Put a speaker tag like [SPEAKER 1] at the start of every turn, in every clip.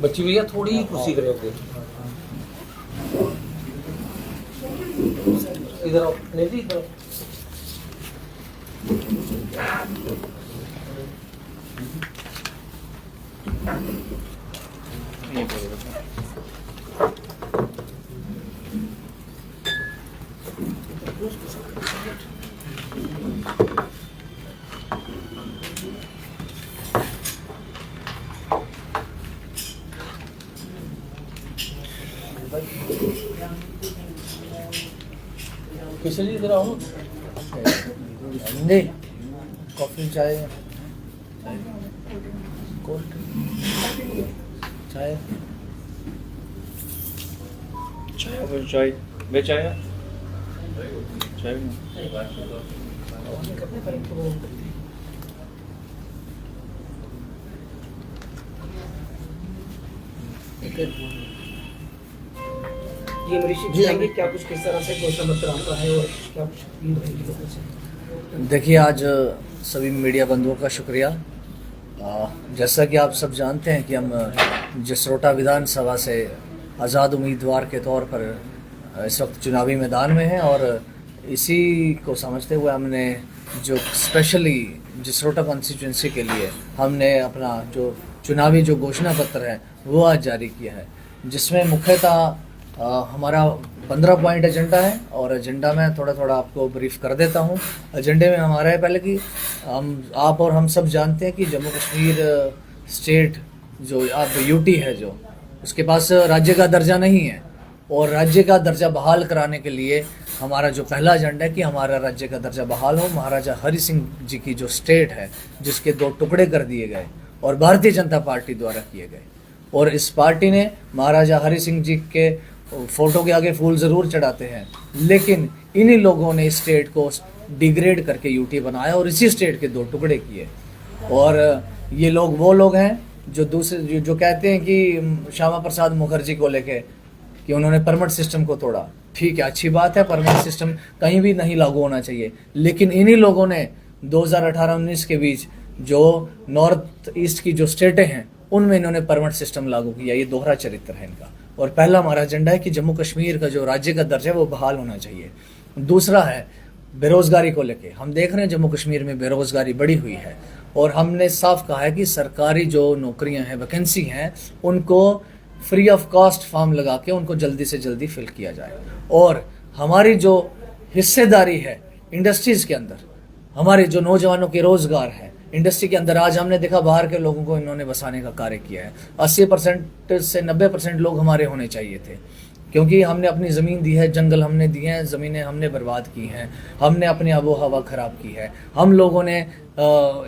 [SPEAKER 1] बच्ची भैया थोड़ी ही कुर्सी करेंगे इधर आओ नहीं जी इधर किसी इधर आओ
[SPEAKER 2] नहीं कॉफी चाय कोल्ड चाय
[SPEAKER 3] चाय चाय बे चाय चाय
[SPEAKER 1] ये मेरी शिक्षाएंगे क्या कुछ किस तरह से घोषणा पत्र आता है और क्या कुछ उम्मीद रहेगी लोगों से।
[SPEAKER 2] देखिए, आज सभी मीडिया बंधुओं का शुक्रिया। जैसा कि आप सब जानते हैं कि हम जसरोटा विधानसभा से आज़ाद उम्मीदवार के तौर पर इस वक्त चुनावी मैदान में हैं और इसी को समझते हुए हमने जो स्पेशली जसरोटा कॉन्स्टिट्यूंसी के लिए हमने अपना जो चुनावी जो घोषणा पत्र है वो आज जारी किया है, जिसमें मुख्यतः हमारा 15 पॉइंट एजेंडा है। और एजेंडा में थोड़ा थोड़ा आपको ब्रीफ कर देता हूँ। एजेंडे में हमारा है पहले कि आप और हम सब जानते हैं कि जम्मू कश्मीर स्टेट जो आप यूटी है जो उसके पास राज्य का दर्जा नहीं है, और राज्य का दर्जा बहाल कराने के लिए हमारा जो पहला एजेंडा है कि हमारा राज्य का दर्जा बहाल हो। महाराजा हरि सिंह जी की जो स्टेट है जिसके 2 टुकड़े कर दिए गए और भारतीय जनता पार्टी द्वारा किए गए, और इस पार्टी ने महाराजा हरि सिंह जी के फोटो के आगे फूल ज़रूर चढ़ाते हैं, लेकिन इन्हीं लोगों ने इस स्टेट को डिग्रेड करके यूटी बनाया और इसी स्टेट के 2 टुकड़े किए। और ये लोग वो लोग हैं जो दूसरे जो कहते हैं कि श्यामा प्रसाद मुखर्जी को लेके कि उन्होंने परमिट सिस्टम को तोड़ा। ठीक है, अच्छी बात है, परमिट सिस्टम कहीं भी नहीं लागू होना चाहिए, लेकिन इन्हीं लोगों ने 2018-19 के बीच जो नॉर्थ ईस्ट की जो स्टेटें हैं उनमें इन्होंने परमिट सिस्टम लागू किया। ये दोहरा चरित्र है इनका। और पहला हमारा एजेंडा है कि जम्मू कश्मीर का जो राज्य का दर्जा है वो बहाल होना चाहिए। दूसरा है बेरोजगारी को लेके। हम देख रहे हैं जम्मू कश्मीर में बेरोजगारी बढ़ी हुई है, और हमने साफ कहा है कि सरकारी जो नौकरियां हैं, वैकेंसी हैं, उनको फ्री ऑफ कॉस्ट फॉर्म लगा के उनको जल्दी से जल्दी फिल किया जाए। और हमारी जो हिस्सेदारी है इंडस्ट्रीज़ के अंदर, हमारे जो नौजवानों के रोज़गार है इंडस्ट्री के अंदर, आज हमने देखा बाहर के लोगों को इन्होंने बसाने का कार्य किया है। 80% से 90% लोग हमारे होने चाहिए थे, क्योंकि हमने अपनी ज़मीन दी है, जंगल हमने दिए हैं, ज़मीनें हमने बर्बाद की हैं, हमने अपनी आबो हवा ख़राब की है, हम लोगों ने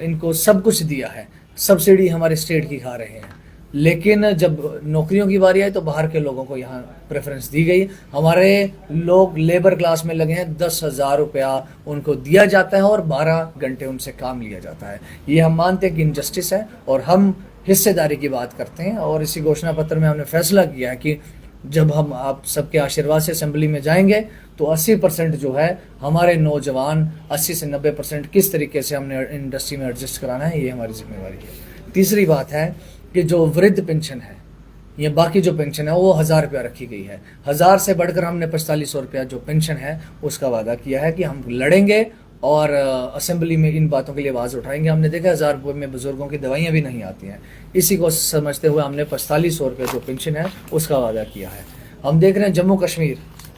[SPEAKER 2] इनको सब कुछ दिया है, सब्सिडी हमारे स्टेट की खा रहे हैं। लेकिन जब नौकरियों की बारी आई तो बाहर के लोगों को यहाँ प्रेफरेंस दी गई। हमारे लोग लेबर क्लास में लगे हैं, 10,000 रुपया उनको दिया जाता है और 12 घंटे उनसे काम लिया जाता है। ये हम मानते हैं कि इनजस्टिस है, और हम हिस्सेदारी की बात करते हैं। और इसी घोषणा पत्र में हमने फैसला किया है कि जब हम आप सबके आशीर्वाद से असेंबली में जाएंगे तो 80% जो है हमारे नौजवान 80 से 90% किस तरीके से हमने इंडस्ट्री में एडजस्ट कराना है, ये हमारी जिम्मेवारी है। तीसरी बात है कि जो वृद्ध पेंशन है या बाकी जो पेंशन है वो 1000 रुपया रखी गई है। 1000 से बढ़कर हमने 4500 रुपया जो पेंशन है उसका वादा किया है कि हम लड़ेंगे और असेंबली में इन बातों के लिए आवाज़ उठाएंगे। हमने देखा 1000 रुपये में बुजुर्गों की दवाइयाँ भी नहीं आती हैं। इसी को समझते हुए हमने 4500 रुपये जो पेंशन है उसका वादा किया है। हम देख रहे हैं जम्मू कश्मीर,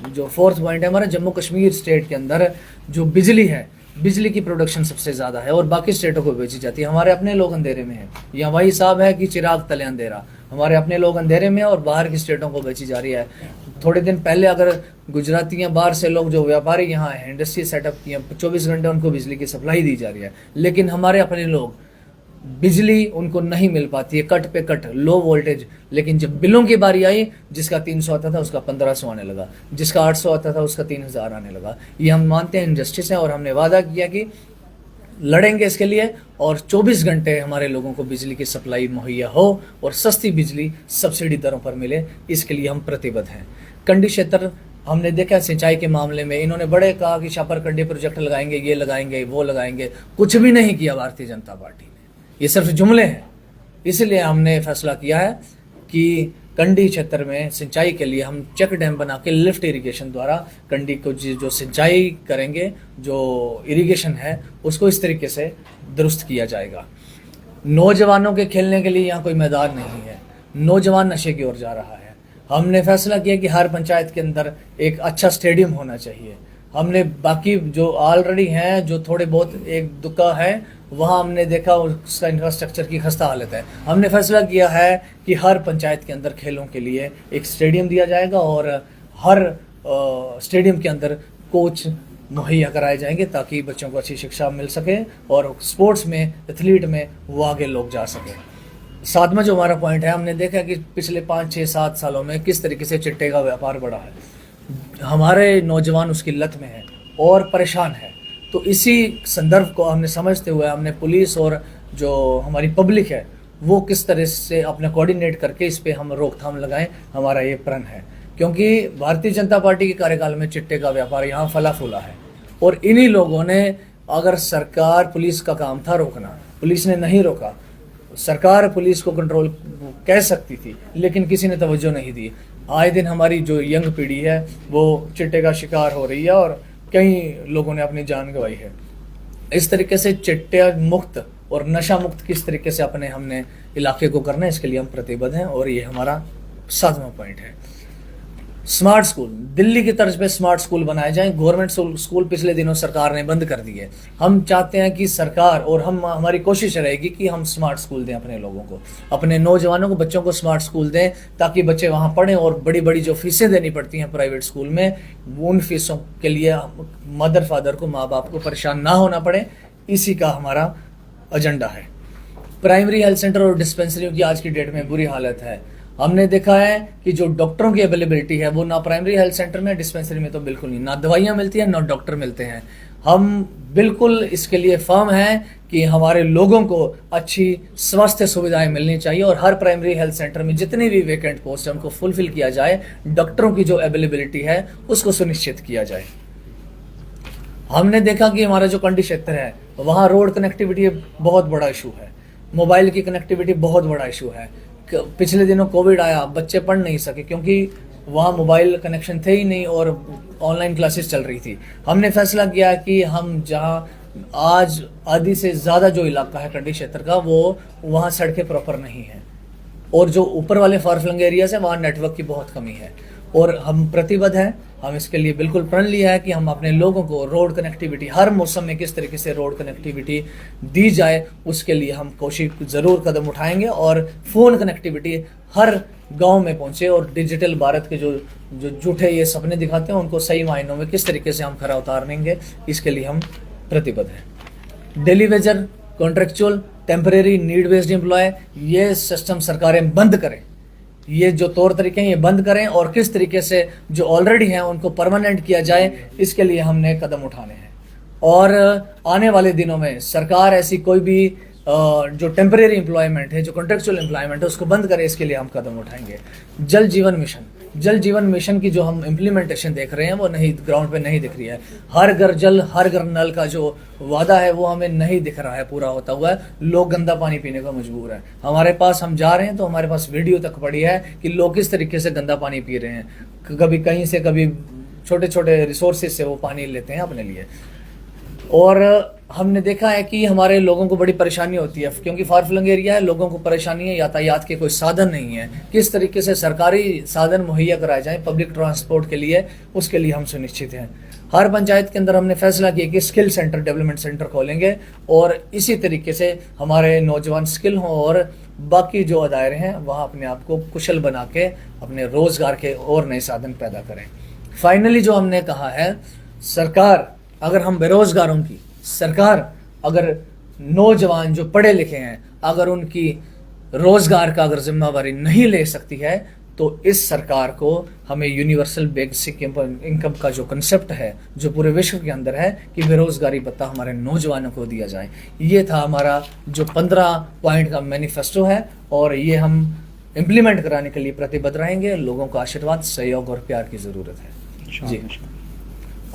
[SPEAKER 2] जो 4th पॉइंट है हमारा, जम्मू कश्मीर स्टेट के अंदर जो बिजली है, बिजली की प्रोडक्शन सबसे ज़्यादा है और बाकी स्टेटों को बेची जाती है। हमारे अपने लोग अंधेरे में हैं, या वही साहब है कि चिराग तले अंधेरा। हमारे अपने लोग अंधेरे में और बाहर की स्टेटों को बेची जा रही है। थोड़े दिन पहले अगर गुजराती या बाहर से लोग जो व्यापारी यहाँ हैं, इंडस्ट्री सेटअप किए, 24 घंटे उनको बिजली की सप्लाई दी जा रही है, लेकिन हमारे अपने लोग बिजली उनको नहीं मिल पाती है, कट पे कट, लो वोल्टेज। लेकिन जब बिलों की बारी आई, जिसका 300 आता था उसका 1500 आने लगा, जिसका 800 आता था उसका 3000 आने लगा। ये हम मानते हैं इनजस्टिस है, और हमने वादा किया कि लड़ेंगे इसके लिए, और 24 घंटे हमारे लोगों को बिजली की सप्लाई मुहैया हो और सस्ती बिजली सब्सिडी दरों पर मिले, इसके लिए हम प्रतिबद्ध हैं। कंडी क्षेत्र हमने देखा सिंचाई के मामले में इन्होंने बड़े कहा कि छापर कंडी प्रोजेक्ट लगाएंगे, ये लगाएंगे, वो लगाएंगे, कुछ भी नहीं किया भारतीय जनता पार्टी ने। ये सिर्फ जुमले हैं। इसलिए हमने फैसला किया है कि कंडी क्षेत्र में सिंचाई के लिए हम चेक डैम बना के लिफ्ट इरिगेशन द्वारा कंडी को जो सिंचाई करेंगे, जो इरिगेशन है उसको इस तरीके से दुरुस्त किया जाएगा। नौजवानों के खेलने के लिए यहाँ कोई मैदान नहीं है, नौजवान नशे की ओर जा रहा है। हमने फैसला किया कि हर पंचायत के अंदर एक अच्छा स्टेडियम होना चाहिए। हमने बाकी जो ऑलरेडी हैं, जो थोड़े बहुत एक दुक्का है, वहाँ हमने देखा उसका इंफ्रास्ट्रक्चर की खस्ता हालत है। हमने फैसला किया है कि हर पंचायत के अंदर खेलों के लिए एक स्टेडियम दिया जाएगा और हर स्टेडियम के अंदर कोच मुहैया कराए जाएंगे ताकि बच्चों को अच्छी शिक्षा मिल सके और स्पोर्ट्स में, एथलीट में वो आगे लोग जा सकें। सातवां जो हमारा पॉइंट है, हमने देखा कि पिछले 5, 6, 7 सालों में किस तरीके से चिट्टे का व्यापार बढ़ा है। हमारे नौजवान उसकी लत में है और परेशान है। तो इसी संदर्भ को हमने समझते हुए हमने पुलिस और जो हमारी पब्लिक है वो किस तरह से अपने कोऑर्डिनेट करके इस पे हम रोकथाम लगाएं, हमारा ये प्रण है। क्योंकि भारतीय जनता पार्टी के कार्यकाल में चिट्टे का व्यापार यहाँ फला फूला है और इन्हीं लोगों ने, अगर सरकार, पुलिस का काम था रोकना, पुलिस ने नहीं रोका। सरकार पुलिस को कंट्रोल कह सकती थी लेकिन किसी ने तवज्जो नहीं दी। आए दिन हमारी जो यंग पीढ़ी है वो चिट्टे का शिकार हो रही है और कई लोगों ने अपनी जान गंवाई है। इस तरीके से चिट्टे मुक्त और नशा मुक्त किस तरीके से अपने हमने इलाके को करना है, इसके लिए हम प्रतिबद्ध हैं और ये हमारा 7वां पॉइंट है। स्मार्ट स्कूल, दिल्ली की तर्ज पे स्मार्ट स्कूल बनाए जाएं। गवर्नमेंट स्कूल पिछले दिनों सरकार ने बंद कर दिए। हम चाहते हैं कि सरकार और हमारी कोशिश रहेगी कि हम स्मार्ट स्कूल दें अपने लोगों को, अपने नौजवानों को, बच्चों को स्मार्ट स्कूल दें ताकि बच्चे वहाँ पढ़ें और बड़ी बड़ी जो फीसें देनी पड़ती हैं प्राइवेट स्कूल में, उन फीसों के लिए मदर फादर को, माँ बाप को परेशान ना होना पड़े। इसी का हमारा एजेंडा है। प्राइमरी हेल्थ सेंटर और डिस्पेंसरियों की आज की डेट में बुरी हालत है। हमने देखा है कि जो डॉक्टरों की अवेलेबिलिटी है वो ना प्राइमरी हेल्थ सेंटर में, डिस्पेंसरी में तो बिल्कुल नहीं, ना दवाइयाँ मिलती हैं ना डॉक्टर मिलते हैं। हम बिल्कुल इसके लिए फर्म हैं कि हमारे लोगों को अच्छी स्वास्थ्य सुविधाएं मिलनी चाहिए और हर प्राइमरी हेल्थ सेंटर में जितनी भी वेकेंट पोस्ट है उनको फुलफिल किया जाए, डॉक्टरों की जो अवेलेबिलिटी है उसको सुनिश्चित किया जाए। हमने देखा कि हमारा जो कंडी क्षेत्र है वहाँ रोड कनेक्टिविटी बहुत बड़ा इशू है, मोबाइल की कनेक्टिविटी बहुत बड़ा इशू है। पिछले दिनों कोविड आया, बच्चे पढ़ नहीं सके क्योंकि वहाँ मोबाइल कनेक्शन थे ही नहीं और ऑनलाइन क्लासेस चल रही थी। हमने फैसला किया कि हम जहाँ आज आधी से ज़्यादा जो इलाका है कंडी क्षेत्र का, वो वहाँ सड़कें प्रॉपर नहीं है और जो ऊपर वाले फार फ्लंग एरियाज है वहाँ नेटवर्क की बहुत कमी है और हम प्रतिबद्ध हैं। हम इसके लिए बिल्कुल प्रण लिया है कि हम अपने लोगों को रोड कनेक्टिविटी हर मौसम में किस तरीके से रोड कनेक्टिविटी दी जाए, उसके लिए हम कोशिश ज़रूर कदम उठाएंगे और फ़ोन कनेक्टिविटी हर गांव में पहुंचे और डिजिटल भारत के जो झूठे ये सपने दिखाते हैं उनको सही मायनों में किस तरीके से हम खरा उतारेंगे, इसके लिए हम प्रतिबद्ध हैं। Daily wager, contractual, temporary, need based employ, ये सिस्टम सरकारें बंद करें। ये जो तौर तरीके हैं ये बंद करें और किस तरीके से जो ऑलरेडी हैं उनको परमानेंट किया जाए, इसके लिए हमने कदम उठाने हैं। और आने वाले दिनों में सरकार ऐसी कोई भी जो टेम्परेरी एम्प्लॉयमेंट है, जो कॉन्ट्रेक्चुअल एम्प्लॉयमेंट है, उसको बंद करे, इसके लिए हम कदम उठाएंगे। जल जीवन मिशन की जो हम इम्प्लीमेंटेशन देख रहे हैं वो नहीं, ग्राउंड पे नहीं दिख रही है। हर घर जल, हर घर नल का जो वादा है वो हमें नहीं दिख रहा है पूरा होता हुआ है। लोग गंदा पानी पीने को मजबूर है। हमारे पास, हम जा रहे हैं तो हमारे पास वीडियो तक पड़ी है कि लोग किस तरीके से गंदा पानी पी रहे हैं, कभी कहीं से, कभी छोटे छोटे रिसोर्सेज से वो पानी लेते हैं अपने लिए। और हमने देखा है कि हमारे लोगों को बड़ी परेशानी होती है क्योंकि फार फ्लंग एरिया है, लोगों को परेशानी है, यातायात के कोई साधन नहीं है। किस तरीके से सरकारी साधन मुहैया कराए जाएं पब्लिक ट्रांसपोर्ट के लिए, उसके लिए हम सुनिश्चित हैं। हर पंचायत के अंदर हमने फैसला किया कि स्किल सेंटर, डेवलपमेंट सेंटर खोलेंगे और इसी तरीके से हमारे नौजवान स्किल हों और बाकी जो दायरे हैं वहाँ अपने आप को कुशल बना के अपने रोजगार के और नए साधन पैदा करें। फाइनली जो हमने कहा है, सरकार अगर हम बेरोजगारों की, सरकार अगर नौजवान जो पढ़े लिखे हैं अगर उनकी रोजगार का अगर जिम्मेवारी नहीं ले सकती है तो इस सरकार को हमें यूनिवर्सल बेसिक इनकम का जो कंसेप्ट है जो पूरे विश्व के अंदर है कि बेरोजगारी भत्ता हमारे नौजवानों को दिया जाए। ये था हमारा जो 15 पॉइंट का मैनिफेस्टो है और ये हम इम्प्लीमेंट कराने के लिए प्रतिबद्ध रहेंगे। लोगों का आशीर्वाद, सहयोग और प्यार की ज़रूरत है जी।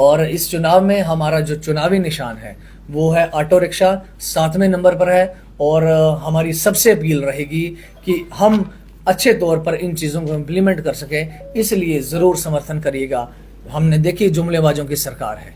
[SPEAKER 2] और इस चुनाव में हमारा जो चुनावी निशान है वो है ऑटो रिक्शा, 7वें नंबर पर है और हमारी सबसे अपील रहेगी कि हम अच्छे तौर पर इन चीज़ों को इम्प्लीमेंट कर सके, इसलिए ज़रूर समर्थन करिएगा। हमने देखी जुमलेबाजों की सरकार है,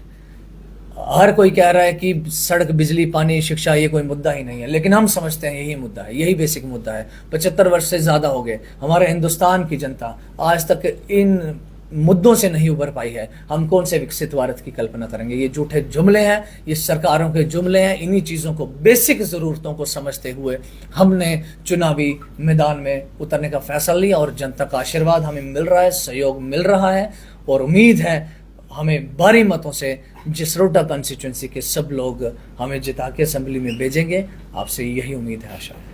[SPEAKER 2] हर कोई कह रहा है कि सड़क, बिजली, पानी, शिक्षा ये कोई मुद्दा ही नहीं है, लेकिन हम समझते हैं यही मुद्दा है, यही बेसिक मुद्दा है। 75 वर्ष से ज़्यादा हो गए, हमारे हिंदुस्तान की जनता आज तक इन मुद्दों से नहीं उभर पाई है। हम कौन से विकसित भारत की कल्पना करेंगे? ये झूठे जुमले हैं, ये सरकारों के जुमले हैं। इन्हीं चीज़ों को, बेसिक ज़रूरतों को समझते हुए हमने चुनावी मैदान में उतरने का फैसला लिया और जनता का आशीर्वाद हमें मिल रहा है, सहयोग मिल रहा है और उम्मीद है हमें भारी मतों से जसरोटा कंस्टिट्यूंसी के सब लोग हमें जिता के असेंबली में भेजेंगे। आपसे यही उम्मीद है, आशा है।